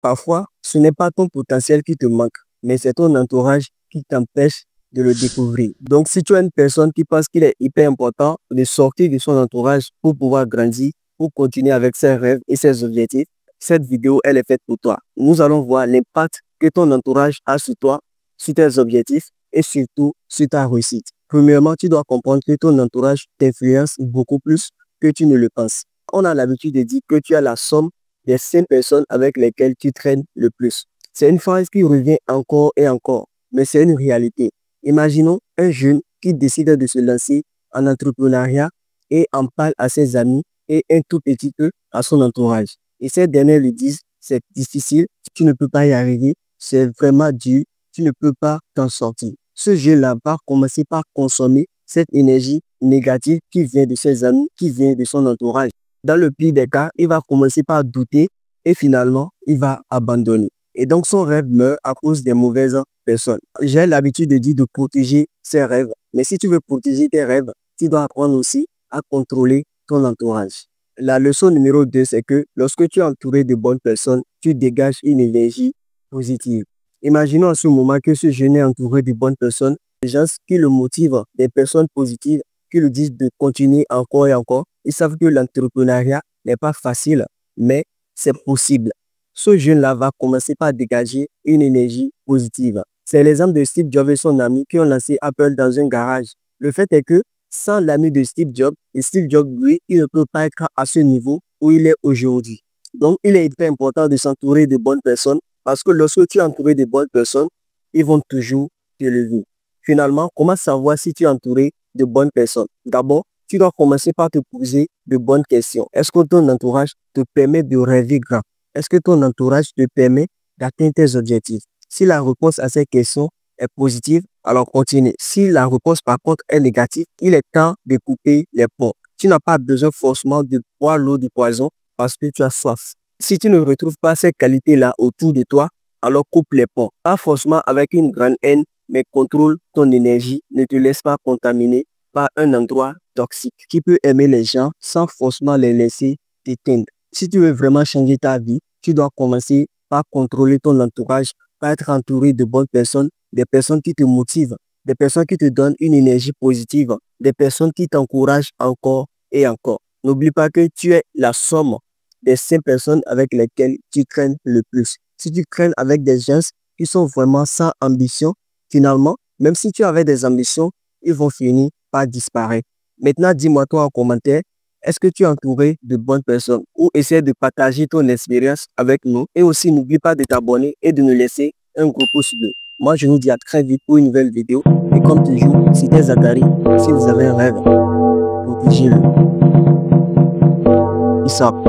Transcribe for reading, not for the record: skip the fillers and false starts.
Parfois, ce n'est pas ton potentiel qui te manque, mais c'est ton entourage qui t'empêche de le découvrir. Donc, si tu as une personne qui pense qu'il est hyper important de sortir de son entourage pour pouvoir grandir, pour continuer avec ses rêves et ses objectifs, cette vidéo, elle est faite pour toi. Nous allons voir l'impact que ton entourage a sur toi, sur tes objectifs et surtout sur ta réussite. Premièrement, tu dois comprendre que ton entourage t'influence beaucoup plus que tu ne le penses. On a l'habitude de dire que tu as la somme des 5 personnes avec lesquelles tu traînes le plus. C'est une phrase qui revient encore et encore, mais c'est une réalité. Imaginons un jeune qui décide de se lancer en entrepreneuriat et en parle à ses amis et un tout petit peu à son entourage. Et ces derniers lui disent, c'est difficile, tu ne peux pas y arriver, c'est vraiment dur, tu ne peux pas t'en sortir. Ce jeune-là va commencer par consommer cette énergie négative qui vient de ses amis, qui vient de son entourage. Dans le pire des cas, il va commencer par douter et finalement, il va abandonner. Et donc, son rêve meurt à cause des mauvaises personnes. J'ai l'habitude de dire de protéger ses rêves. Mais si tu veux protéger tes rêves, tu dois apprendre aussi à contrôler ton entourage. La leçon numéro 2, c'est que lorsque tu es entouré de bonnes personnes, tu dégages une énergie positive. Imaginons à ce moment que ce jeune est entouré de bonnes personnes, des gens qui le motivent, des personnes positives qui lui disent de continuer encore et encore. Ils savent que l'entrepreneuriat n'est pas facile, mais c'est possible. Ce jeune-là va commencer par dégager une énergie positive. C'est l'exemple de Steve Jobs et son ami qui ont lancé Apple dans un garage. Le fait est que sans l'ami de Steve Jobs, et Steve Jobs, lui, il ne peut pas être à ce niveau où il est aujourd'hui. Donc, il est hyper important de s'entourer de bonnes personnes parce que lorsque tu es entouré de bonnes personnes, ils vont toujours t'élever. Finalement, comment savoir si tu es entouré de bonnes personnes? D'abord, tu dois commencer par te poser de bonnes questions. Est-ce que ton entourage te permet de rêver grand? Est-ce que ton entourage te permet d'atteindre tes objectifs? Si la réponse à ces questions est positive, alors continue. Si la réponse par contre est négative, il est temps de couper les ponts. Tu n'as pas besoin forcément de boire l'eau du poison parce que tu as soif. Si tu ne retrouves pas ces qualités-là autour de toi, alors coupe les ponts. Pas forcément avec une grande haine, mais contrôle ton énergie. Ne te laisse pas contaminer par un endroit toxique qui peut aimer les gens sans forcément les laisser t'éteindre. Si tu veux vraiment changer ta vie, tu dois commencer par contrôler ton entourage, par être entouré de bonnes personnes, des personnes qui te motivent, des personnes qui te donnent une énergie positive, des personnes qui t'encouragent encore et encore. N'oublie pas que tu es la somme des 5 personnes avec lesquelles tu traînes le plus. Si tu traînes avec des gens qui sont vraiment sans ambition, finalement, même si tu avais des ambitions, ils vont finir par disparaître. Maintenant, dis-moi toi en commentaire, est-ce que tu es entouré de bonnes personnes ou essaie de partager ton expérience avec nous. Et aussi, n'oublie pas de t'abonner et de nous laisser un gros pouce bleu. Moi, je vous dis à très vite pour une nouvelle vidéo. Et comme toujours, c'était Zachary. Si vous avez un rêve, protégez-le. Peace out.